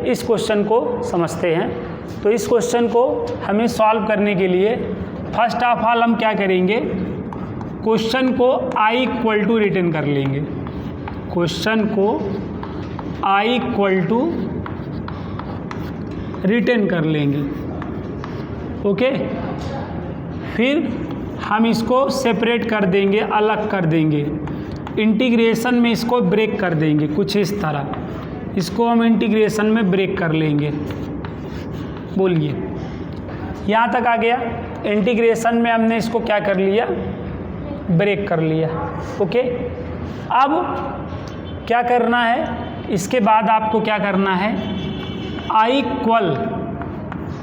इस क्वेश्चन को समझते हैं। तो इस क्वेश्चन को हमें सॉल्व करने के लिए फर्स्ट ऑफ ऑल हम क्या करेंगे, क्वेश्चन को i इक्वल टू रिटर्न कर लेंगे। क्वेश्चन को i इक्वल टू रिटर्न कर लेंगे। ओके, फिर हम इसको सेपरेट कर देंगे, अलग कर देंगे। इंटीग्रेशन में इसको ब्रेक कर देंगे कुछ इस तरह, इसको हम इंटीग्रेशन में ब्रेक कर लेंगे। बोलिए, यहाँ तक आ गया। इंटीग्रेशन में हमने इसको क्या कर लिया, ब्रेक कर लिया। ओके, अब क्या करना है, इसके बाद आपको क्या करना है, i equal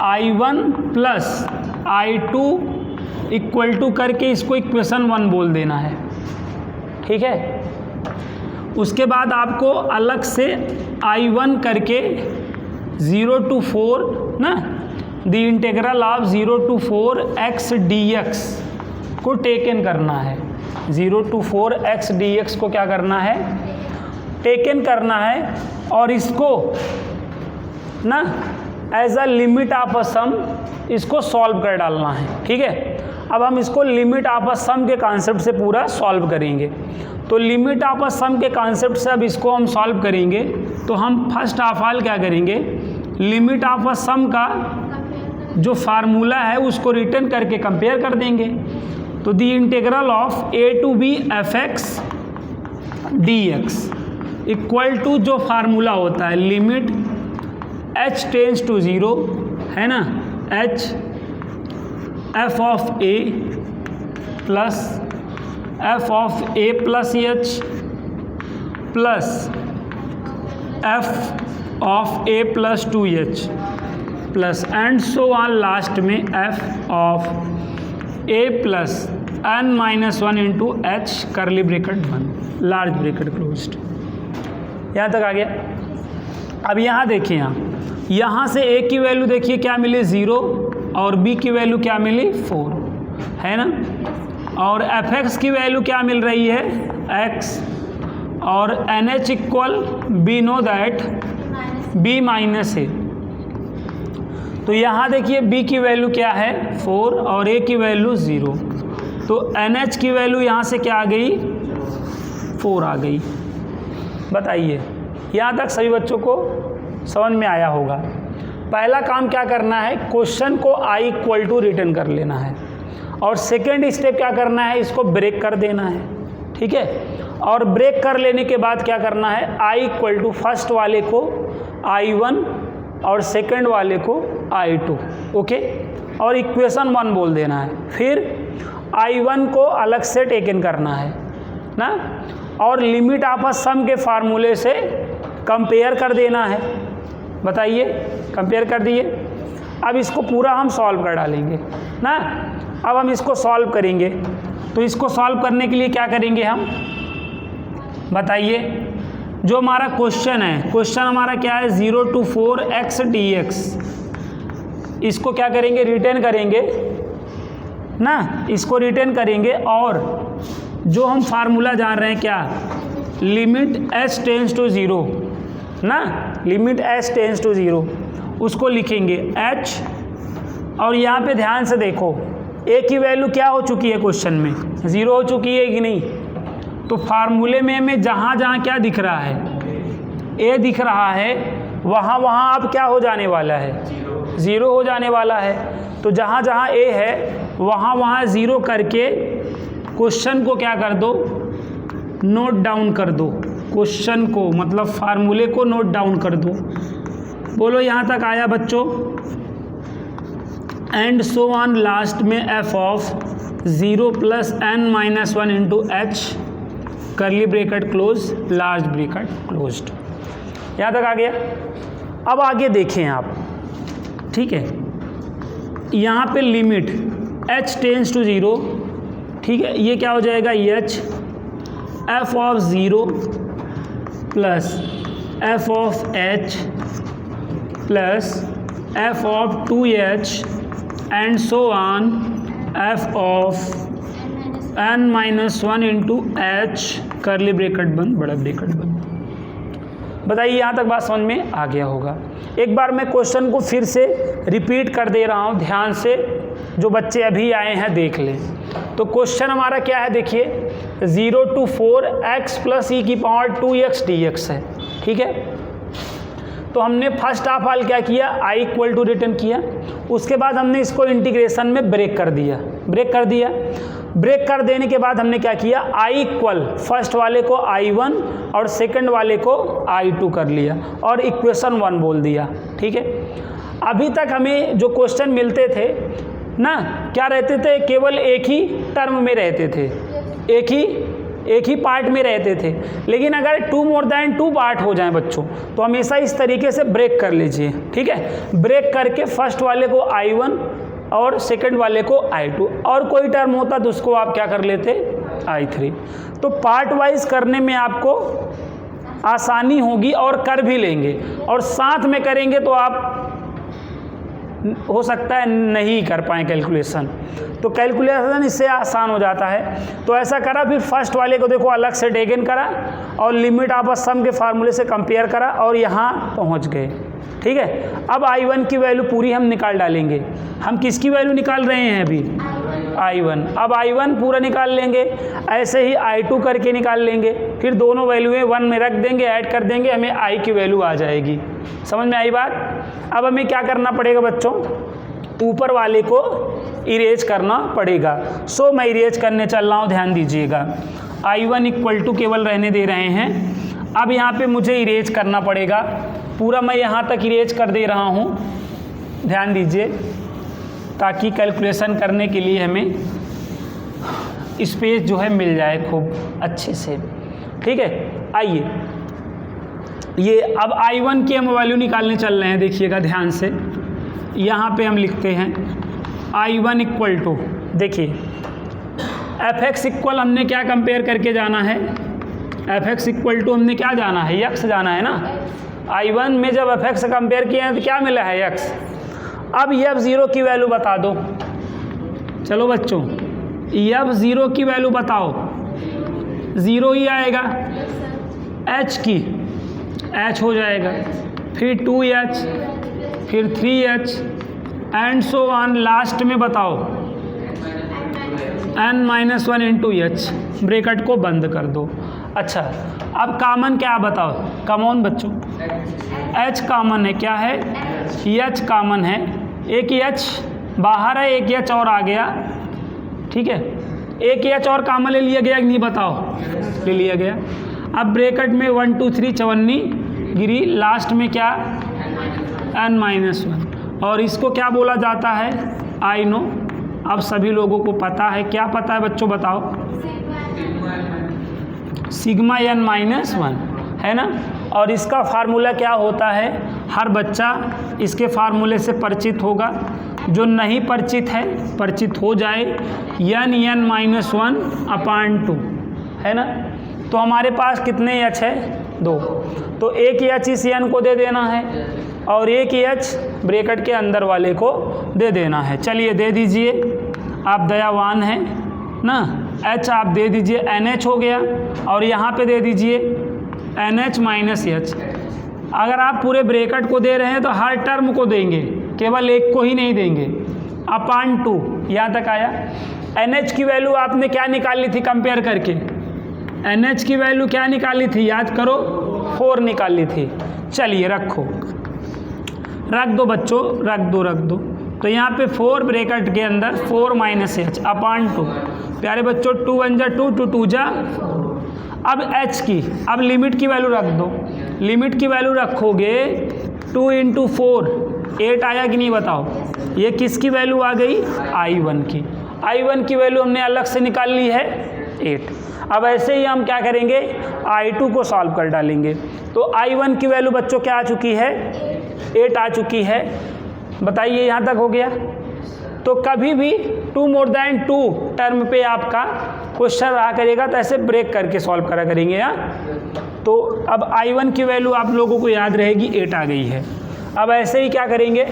i1 plus i2 equal to करके इसको इक्वेशन 1 बोल देना है। ठीक है, उसके बाद आपको अलग से i1 करके 0 to 4 ना, the integral of 0 to 4 x dx को टेकन करना है। 0 to 4 x dx को क्या करना है, टेकन करना है, और इसको ना as a limit of a sum इसको सॉल्व कर डालना है। ठीक है, अब हम इसको लिमिट ऑफ अ सम के कॉन्सेप्ट से पूरा सॉल्व करेंगे। तो लिमिट ऑफ अ सम के कॉन्सेप्ट से अब इसको हम सॉल्व करेंगे। तो हम फर्स्ट ऑफ ऑल क्या करेंगे, लिमिट ऑफ अ सम का जो फार्मूला है उसको रिटर्न करके कंपेयर कर देंगे। तो the integral of a to b fx dx equal to जो फार्मूला होता है लिमिट h टेंस टू 0 है ना, h f of a plus f of a plus h plus f of a plus 2h plus and so on last में f of a plus n minus 1 into h करली bracket 1 large bracket closed. यहाँ तक आ गया। अब यहाँ देखिए, यहाँ से a की वैल्यू देखिए क्या मिली 0 और b की वैल्यू क्या मिली 4 है ना, और fx की वैल्यू क्या मिल रही है x, और nh equal b know that b minus a। तो यहाँ देखिए b की वैल्यू क्या है 4 और a की वैल्यू 0, तो nh की वैल्यू यहाँ से क्या आ गई 4 आ गई। बताइए, यहाँ तक सभी बच्चों को समझ में आया होगा। पहला काम क्या करना है, क्वेश्चन को i इक्वल टू रिटर्न कर लेना है, और सेकेंड स्टेप क्या करना है, इसको ब्रेक कर देना है। ठीक है, और ब्रेक कर लेने के बाद क्या करना है, i इक्वल टू फर्स्ट वाले को i1 और सेकेंड वाले को i2। ओके, और इक्वेशन 1 बोल देना है। फिर i1 को अलग से टेकन करना है ना, और लिमिट ऑफ अ सम के फार्मूले से कंपेयर कर देना है। बताइए, कंपेयर कर दिए। अब इसको पूरा हम सॉल्व कर डालेंगे ना। अब हम इसको सॉल्व करेंगे, तो इसको सॉल्व करने के लिए क्या करेंगे हम, बताइए। जो हमारा क्वेश्चन है, क्वेश्चन हमारा क्या है 0 to 4 x dx, इसको क्या करेंगे, रिटर्न करेंगे ना, इसको रिटर्न करेंगे। और जो हम फार्मूला जान रहे हैं क्या, लिमिट h टेंस टू 0 ना, लिमिट h टेंस टू 0, उसको लिखेंगे h। और यहाँ पे ध्यान से देखो, a की वैल्यू क्या हो चुकी है, क्वेश्चन में 0 हो चुकी है कि नहीं। तो फार्मूले में हमें जहाँ जहाँ क्या दिख रहा है, a दिख रहा है, वहाँ वहाँ अब क्या हो जाने वाला है, 0 हो जाने वाला है। तो जहाँ जहाँ a है वहाँ वहाँ 0 करके क्वेश्चन को क्या कर दो, नोट डाउन कर दो। क्वेश्चन को मतलब फार्मूले को नोट डाउन कर दो। बोलो, यहाँ तक आया बच्चों। एंड सो ऑन लास्ट में f of 0 plus n minus 1 into h करली bracket close large bracket closed. यहाँ तक आ गया। अब आगे देखें आप, ठीक है, यहाँ पे लिमिट h टेंस टू 0, ठीक है, ये क्या हो जाएगा h f of 0 plus f of h plus f of 2h and so on f of n-1 into h करली ब्रैकेट बंद बड़ा ब्रैकेट बंद। बताइए यहाँ तक बात समझ में आ गया होगा। एक बार मैं क्वेश्चन को फिर से रिपीट कर दे रहा हूँ, ध्यान से जो बच्चे अभी आए हैं देख लें। तो क्वेश्चन हमारा क्या है देखिए, 0 to 4 x प्लस ई की पावर 2x dx है, ठीक है। तो हमने फर्स्ट ऑफ ऑल क्या किया, i इक्वल टू रिटर्न किया, उसके बाद हमने इसको इंटीग्रेशन में ब्रेक कर दिया। ब्रेक कर देने के बाद हमने क्या किया, i इक्वल फर्स्ट वाले को i1 और सेकंड वाले को i2 कर लिया और इक्वेशन 1 बोल दिया, ठीक है। अभी तक हमें जो क्वेश्चन मिलते थे ना, क्या रहते थे, केवल एक ही टर्म में रहते थे, एक ही पार्ट में रहते थे। लेकिन अगर 2 मोर देन 2 पार्ट हो जाएं बच्चों, तो हमेशा इस तरीके से ब्रेक कर लीजिए, ठीक है। ब्रेक करके फर्स्ट वाले को i1 और सेकंड वाले को i2, और कोई टर्म होता तो उसको आप क्या कर लेते, i3। तो पार्ट वाइज करने में आपको आसानी होगी और कर भी लेंगे, और साथ में करेंगे तो आप हो सकता है नहीं कर पाए कैलकुलेशन, तो कैलकुलेशन इससे आसान हो जाता है। तो ऐसा करा, फिर फर्स्ट वाले को देखो अलग से टेकन करा और लिमिट आपस सम के फार्मूले से कंपेयर करा और यहाँ पहुँच गए, ठीक है। अब i1 की वैल्यू पूरी हम निकाल डालेंगे। हम किसकी वैल्यू निकाल रहे हैं अभी, i1। अब i1 पूरा निकाल लेंगे, ऐसे ही i2 करके निकाल लेंगे, फिर दोनों वैल्यूएं 1 में रख देंगे, ऐड कर देंगे, हमें i की वैल्यू आ जाएगी। समझ में आई बात। अब हमें क्या करना पड़ेगा बच्चों, ऊपर वाले को इरेज करना पड़ेगा। सो मैं इरेज करने चल रहा हूँ, ध्यान दीजिएगा। i1 इक्वल टू केवल रहने दे रहे हैं। अब यहाँ पे मुझे इरेज करना पड़ेगा, पूरा मैं यहाँ तक इरेज कर दे रहा हूँ, ध्यान दीजिए, ताकि कैलकुलेशन करने के लिए हमें स्पेस जो है मिल जाए खूब अच्छे से, ठीक है। आइए, ये अब i1 की हम वैल्यू निकालने चल रहे हैं, देखिएगा ध्यान से। यहाँ पे हम लिखते हैं i1 इक्वल टू, देखिए fx इक्वल हमने क्या कंपेयर करके जाना है, fx इक्वल टू हमने क्या जाना है, x जाना है ना। i1 में जब fx से कंपेयर किए हैं तो क्या मिला है, x। अब f0 की वैल्यू बता दो, चलो बच्चों f0 की वैल्यू बताओ, 0 ही आएगा, h की h हो जाएगा, फिर 2h, फिर 3h and so on, last में बताओ n-1 इंटू h, ब्रैकेट को बंद कर दो। अच्छा, अब कॉमन क्या बताओ, कॉमन बच्चों h कॉमन है, क्या है, h कॉमन है, एक h बाहर है, एक h और आ गया, ठीक है। एक h और कॉमन ले लिया गया कि नहीं बताओ, ले लिया गया। अब ब्रैकेट में 1 2 3 चवन्नी गिरी, लास्ट में क्या, n-1, और इसको क्या बोला जाता है, आई नो। अब सभी लोगों को पता है, क्या पता है बच्चों बताओ, सिग्मा n-1 है ना। और इसका फार्मूला क्या होता है, हर बच्चा इसके फार्मूले से परिचित होगा, जो नहीं परिचित है परिचित हो जाए, n-1/2 है ना। तो हमारे पास कितने h है, 2, तो एक h इस n को दे देना है और एक h ब्रैकेट के अंदर वाले को दे देना है। चलिए दे दीजिए, आप दयावान हैं ना, h आप दे दीजिए, NH हो गया, और यहाँ पे दे दीजिए NH माइनस H। अगर आप पूरे ब्रैकेट को दे रहे हैं तो हर टर्म को देंगे, केवल एक को ही नहीं देंगे, अपान 2, यहाँ तक आया। NH की वैल्यू आपने क्या निकाली थी कंपेयर करके, NH की वैल्यू क्या निकाली थी, याद करो, 4 निकाली थी। चलिए रखो, रख दो बच्चों, रख दो। तो यहाँ पे 4 ब्रैकेट के अंदर 4 माइनस H अपान 2, प्यारे बच्चों 2 1 जा 2, 2 2 जा 4। अब H की, अब लिमिट की वैल्यू रख दो, लिमिट की वैल्यू रखोगे 2 इंटू 4, 8 आया कि नहीं बताओ। ये किसकी वैल्यू आ गई, I1 की। I1 की वैल्यू हमने अलग से निकाल ली है 8। अब ऐसे ही हम क्या करेंगे, I2 को सॉल्व कर डालेंगे। तो I1 की वैल्यू बच्चों क्या आ चुकी है, 8 आ चुकी है। बताइए यहाँ तक हो गया। तो कभी भी 2 मोर देन 2 टर्म पे आपका क्वेश्चन रहा करेगा तो ऐसे ब्रेक करके सॉल्व करा करेंगे यहाँ। तो अब I1 की वैल्यू आप लोगों को याद रहेगी 8 आ गई है। अब ऐसे ही क्या करेंगे,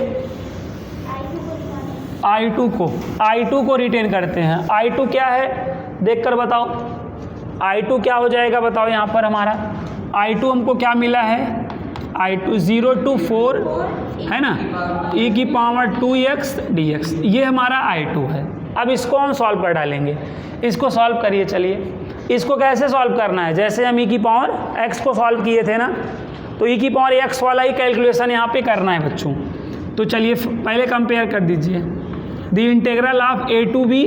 I2 को रिटेन करते हैं। I2 क्या है देखकर बताओ, I2 क्या हो जाएगा बताओ। यहाँ पर हमारा I2 हमको क्या मिला है, I2 0 to 4 है ना, e की पावर 2x dx, ये हमारा I2 है। अब इसको हम सॉल्व पर डालेंगे, इसको सॉल्व करिए। चलिए इसको कैसे सॉल्व करना है, जैसे हम e की पावर x को सॉल्व किए थे ना, तो e की पावर x वाला ही कैलकुलेशन यहाँ पे करना है बच्चों। तो चलिए पहले कंपेयर कर दीजिए the integral of a to b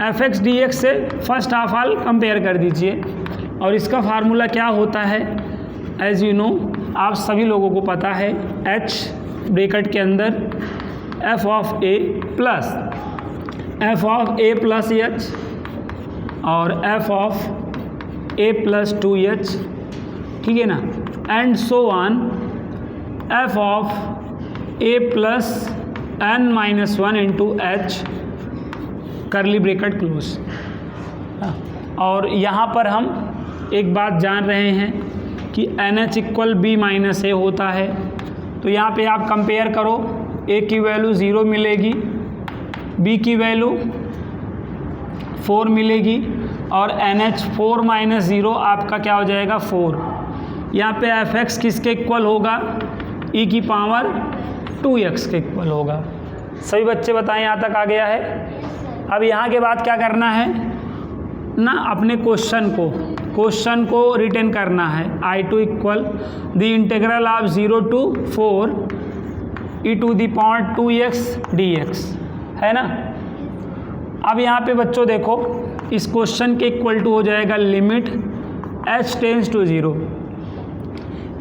fx dx से फर्स्ट हाफ आल कंपेयर कर दीजिए। और इसका फार्मूला क्या होता है, एज यू नो, आप सभी लोगों को पता है, h ब्रैकेट के अंदर f of a plus f of a plus h और f of a plus 2h, ठीक है ना, and so on f of a plus n minus 1 into h करली ब्रैकेट क्लोज। और यहाँ पर हम एक बात जान रहे हैं कि NH equal B minus A होता है, तो यहाँ पे आप कंपेयर करो, A की वैल्यू 0 मिलेगी, B की वैल्यू 4 मिलेगी और NH 4 माइनस 0 आपका क्या हो जाएगा 4। यहाँ पे fx किसके इक्वल होगा, e की पावर 2x के इक्वल होगा। सभी बच्चे बताएं यहाँ तक आ गया है। अब यहाँ के बाद क्या करना है ना, अपने क्वेश्चन को रिटर्न करना है। I2 equal the integral of 0 to 4 e to the power 2x dx, है ना। अब यहाँ पे बच्चों देखो, इस क्वेश्चन के इक्वल टू हो जाएगा limit h tends to 0।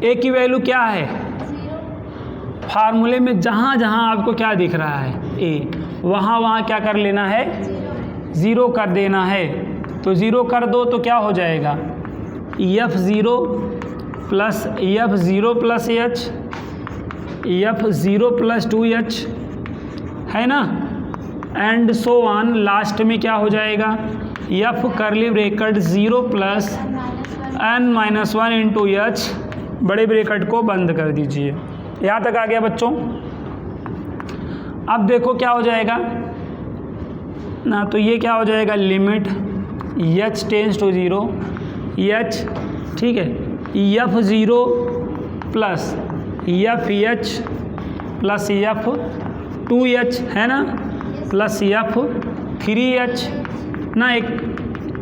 a की वैल्यू क्या है, फार्मूले में जहाँ जहाँ आपको क्या दिख रहा है a, वहाँ क्या कर लेना है, 0 कर देना है। तो 0 कर दो तो क्या हो जाएगा, f0 plus f0 plus h, f0 plus 2h, है ना, एंड सो ऑन। लास्ट में क्या हो जाएगा, f करली bracket 0 plus n minus 1 into h, बड़े ब्रैकेट को बंद कर दीजिए। यहाँ तक आ गया बच्चों। अब देखो क्या हो जाएगा ना, तो ये क्या हो जाएगा, limit h tends to 0 h, ठीक है, f0 plus f plus f2h, है ना, प्लस f3h ना एक,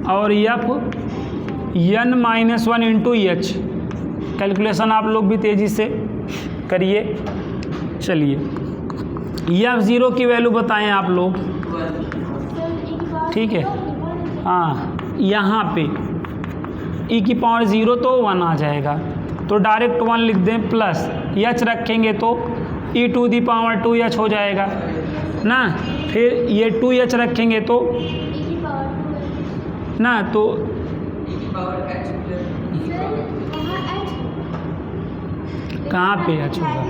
और n minus 1 into h। Calculation आप लोग भी तेज़ी से करिए। चलिए f0 की वैल्यू बताएं आप लोग, ठीक है, हाँ, यहाँ पे e की पावर 0 तो 1 आ जाएगा, तो डायरेक्ट 1 लिख दें, प्लस h रखेंगे तो e to the power 2h हो जाएगा ना, फिर ये 2h रखेंगे तो ना, तो कहाँ पे h होगा,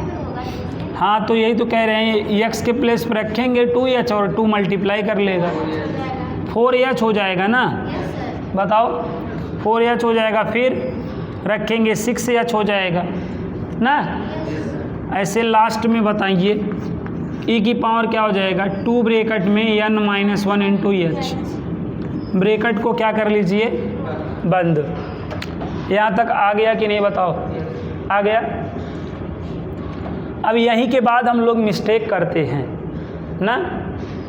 हाँ, तो यही तो कह रहे हैं, x के प्लेस पर रखेंगे 2h और 2 मल्टीप्लाई कर लेगा, 4h हो जाएगा ना, बताओ 4h हो जाएगा, फिर रखेंगे 6h हो जाएगा ना। ऐसे लास्ट में बताइए e की पावर क्या हो जाएगा, 2 ब्रैकेट में n minus 1 into h, bracket को क्या कर लीजिए, बंद। यहाँ तक आ गया कि नहीं, बताओ, आ गया। अब यहीं के बाद हम लोग मिस्टेक करते हैं ना,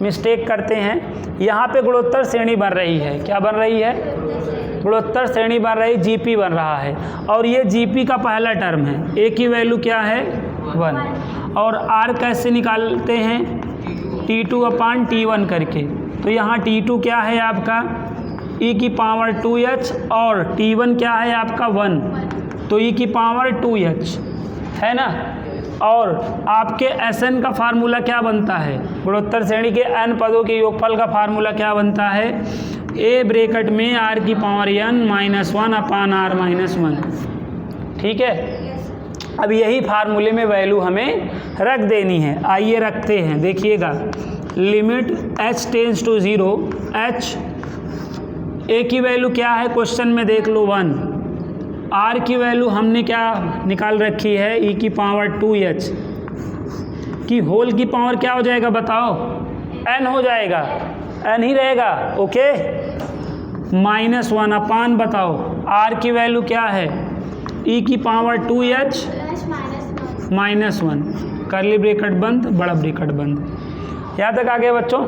मिस्टेक करते हैं। यहाँ पे गुणोत्तर श्रेणी बन रही है, क्या बन रही है, गुणोत्तर श्रेणी बन रही, जीपी बन रहा है, और ये जीपी का पहला टर्म है, ए की वैल्यू क्या है 1, और आर कैसे निकालते हैं, T2 अपान T1 करके। तो यहाँ T2 क्या है आपका e की पावर 2h और T1 क्या है आपका 1, तो e की पावर 2h, है ना। और आपके Sn का फार्मूला क्या बनता है, गुणोत्तर श्रेणी के n पदों के योगफल का फार्मूला क्या बनता है, a ब्रैकेट में r की पावर n माइनस 1 अपान r माइनस 1, ठीक है। अब यही फार्मूले में वैल्यू हमें रख देनी है, आइए रखते हैं, देखिएगा, limit h tends to 0, h a की वैल्यू क्या है क्वेश्चन में देख लो 1, r की वैल्यू हमने क्या निकाल रखी है, e की पावर 2h की होल की पावर क्या हो जाएगा बताओ, n हो जाएगा, n ही रहेगा, ओके, माइनस 1 अपान, बताओ r की वैल्यू क्या है, e की पावर 2h -1, कर्ली ब्रैकेट बंद, बड़ा ब्रैकेट बंद। यहाँ तक आ गया बच्चों।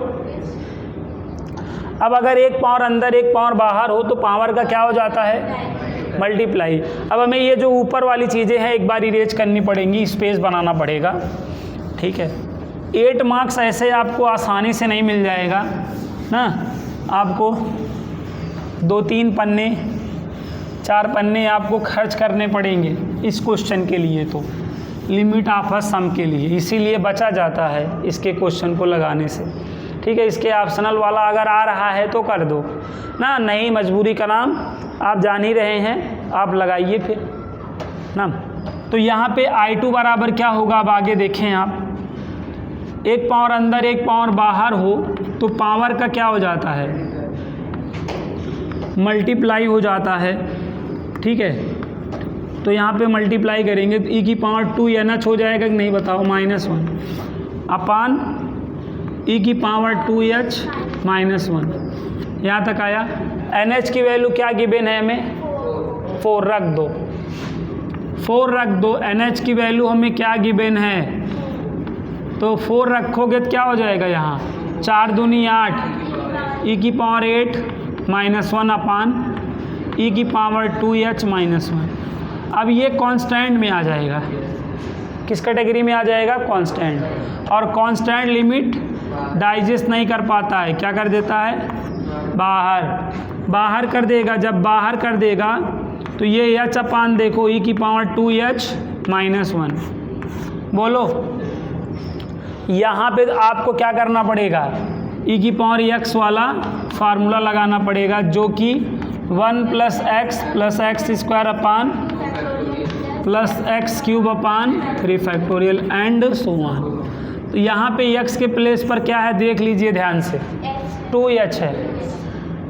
अब अगर एक पावर अंदर एक पावर बाहर हो तो पावर का क्या हो जाता है? मल्टीप्लाई। अब हमें ये जो ऊपर वाली चीज़ें हैं एक बार इरेज करनी पड़ेंगी, स्पेस बनाना पड़ेगा, ठीक है। 8 मार्क्स ऐसे आपको आसानी से नहीं मिल जाएगा ना, आपको 2-3 पन्ने 4 पन्ने आपको खर्च करने पड़ेंगे इस क्वेश्चन के लिए, तो लिमिट ऑफ अ सम के लिए, इसीलिए बचा जाता है इसके क्वेश्चन को लगाने से, ठीक है। इसके ऑप्शनल वाला अगर आ रहा है तो कर दो ना, नहीं मजबूरी का नाम आप जान ही रहे हैं, आप लगाइए फिर ना। तो यहाँ पे I2 बराबर क्या होगा, अब आगे देखें आप, एक पावर अंदर एक पावर बाहर हो तो पावर का क्या हो जाता है? मल्टीप्लाई हो जाता है, ठीक है। तो यहाँ पे मल्टीप्लाई करेंगे तो e की पावर 2 NH हो जाएगा कि नहीं बताओ, -1 अपान e की पावर 2h -1। यहाँ तक आया। NH की वैल्यू क्या गिवन है हमें? 4 रख दो, 4 रख दो। NH की वैल्यू हमें क्या गिवन है? तो 4 रखोगे तो क्या हो जाएगा यहाँ? 4 दूनी 8, e की पावर 8 -1 अपान e की पावर 2h -1। अब ये कांस्टेंट में आ जाएगा, किस कैटेगरी में आ जाएगा? कांस्टेंट। और कांस्टेंट लिमिट डाइजेस्ट नहीं कर पाता है, क्या कर देता है? बाहर कर देगा। जब बाहर कर देगा तो ये h अपान देखो e की पावर 2h -1। बोलो, यहाँ पे आपको क्या करना पड़ेगा? e की पावर x वाला फार्मूला लगाना पड़ेगा, जो कि 1 + x square upon +x³ upon 3 factorial and so on. तो यहाँ पे x के प्लेस पर क्या है देख लीजिए ध्यान से, 2h है।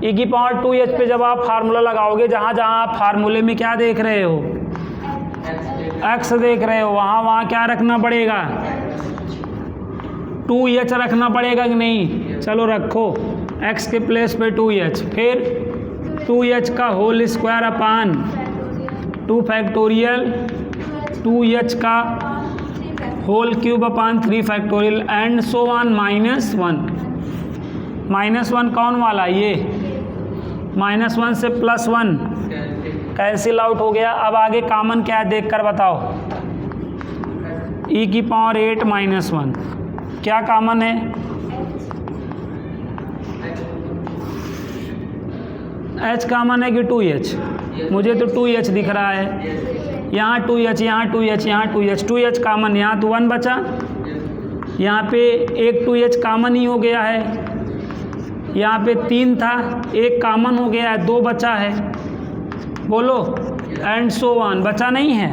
e की पावर 2h पे जब आप फार्मूला लगाओगे, जहाँ जहाँ आप फार्मूले में क्या देख रहे हो? x देख रहे हो, वहाँ क्या रखना पड़ेगा? 2h रखना पड़ेगा कि नहीं? चलो रखो, x के प्लेस पे 2h, फिर 2h का whole square upon 2 factorial 2h का whole cube upon 3 factorial and so on -1 कौन वाला? ये -1 से +1 कैंसिल आउट हो गया। अब आगे कॉमन क्या है देख कर बताओ। e की पावर 8 -1 क्या कॉमन है? h कॉमन है कि 2h? मुझे तो 2h दिख रहा है, यहाँ 2h, यहाँ 2h, यहाँ 2h, 2h कॉमन, यहाँ तो 1 बचा, यहाँ पे एक 2h कॉमन ही हो गया है, यहाँ पे 3 था, एक कॉमन हो गया है, 2 बचा है। बोलो, एंड सो ऑन, बचा नहीं है?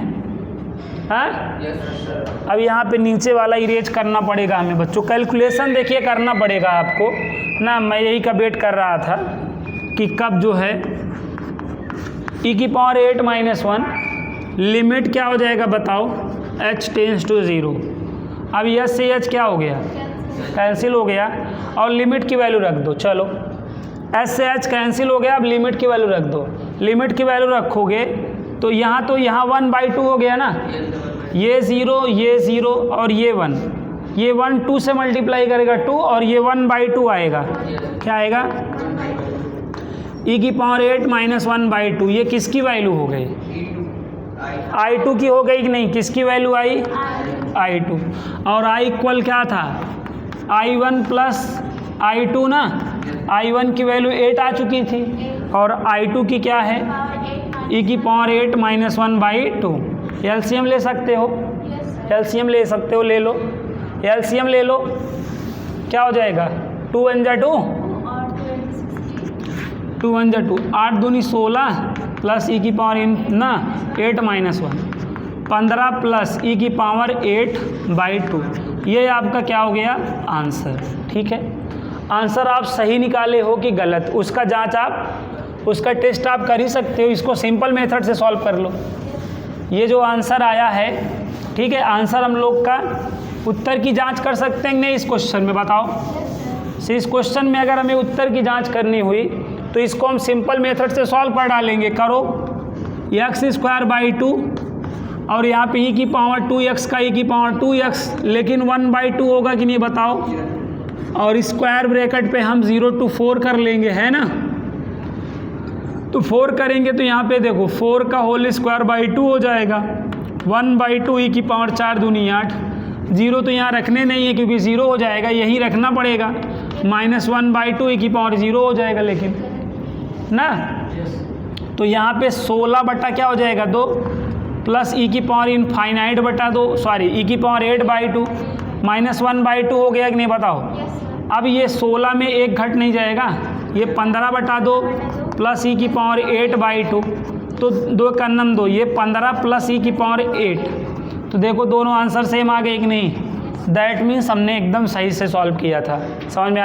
अब यहाँ पे नीचे वाला इरेज करना पड़ेगा हमें बच्चों, कैलकुलेशन देखिए करना पड़ेगा आपको ना। मैं यही का वेट कर रहा था कि कब जो है e की पावर 8 -1 लिमिट क्या हो जाएगा बताओ? h tends to 0। अब s से h क्या हो गया? कैंसिल हो गया, और लिमिट की वैल्यू रख दो। चलो, s से h कैंसिल हो गया, अब लिमिट की वैल्यू रख दो। लिमिट की वैल्यू रखोगे तो यहाँ 1/2 हो गया ना, ये 0 और ये 1, ये 1 2 से मल्टीप्लाई करेगा 2, और ये 1/2 आएगा। क्या आएगा? e की पावर 8 -1/2। ये किसकी वैल्यू हो गई? I2 की हो गई कि नहीं? किसकी वैल्यू आई? I2। और I इक्वल क्या था? I1 + I2 ना। I1 की वैल्यू 8 आ चुकी थी, और I2 की क्या है? e की पावर 8 -1/2। एलसीएम ले सकते हो, एलसीएम ले सकते हो, ले लो, एलसीएम ले लो। क्या हो जाएगा? 2 1 जा 2, 2 1 जा 2, 8 दूनी 16 प्लस e की पावर ना 8 -1, 15 प्लस e की पावर 8/2। ये आपका क्या हो गया? आंसर। ठीक है, आंसर आप सही निकाले हो कि गलत, उसका जांच आप, उसका टेस्ट आप कर ही सकते हो। इसको सिंपल मेथड से सॉल्व कर लो। ये जो आंसर आया है, ठीक है, आंसर हम लोग का उत्तर की जांच कर सकते हैं नहीं इस क्वेश्चन में? बताओ, इस क्वेश्चन में अगर हमें उत्तर की जांच करनी हुई तो इसको हम सिंपल मेथड से सॉल्व कर डालेंगे। करो, x² 2 और यहाँ पे e की पावर 2x का e की पावर 2x, लेकिन 1/2 होगा कि नहीं बताओ। और स्क्वायर ब्रैकेट पे हम 0 to 4 कर लेंगे, है ना। तो 4 करेंगे तो यहाँ पे देखो 4 का होल स्क्वायर बाई 2 हो जाएगा। 1/2 e की पावर 4 दूनी 8। 0 तो यहाँ रखने नहीं है क्योंकि 0 हो जाएगा, यही रखना पड़ेगा। -1/2 e की पावर 0 हो जाएगा लेकिन ना। तो यहाँ पे 16 बटा क्या हो जाएगा 2 प्लस e की पावर इनफाइनाइट बटा 2, सॉरी e की पावर 8/2 -1/2 हो गया कि नहीं बताओ। अब ये 16 में एक घट नहीं जाएगा, ये 15 बटा 2 प्लस e की पावर 8/2, तो 2 का नम 2, ये 15 प्लस e की पावर 8। तो देखो दोनों आंसर सेम आ गए कि नहीं। दैट मीन्स हमने एकदम सही से सॉल्व किया था। समझ में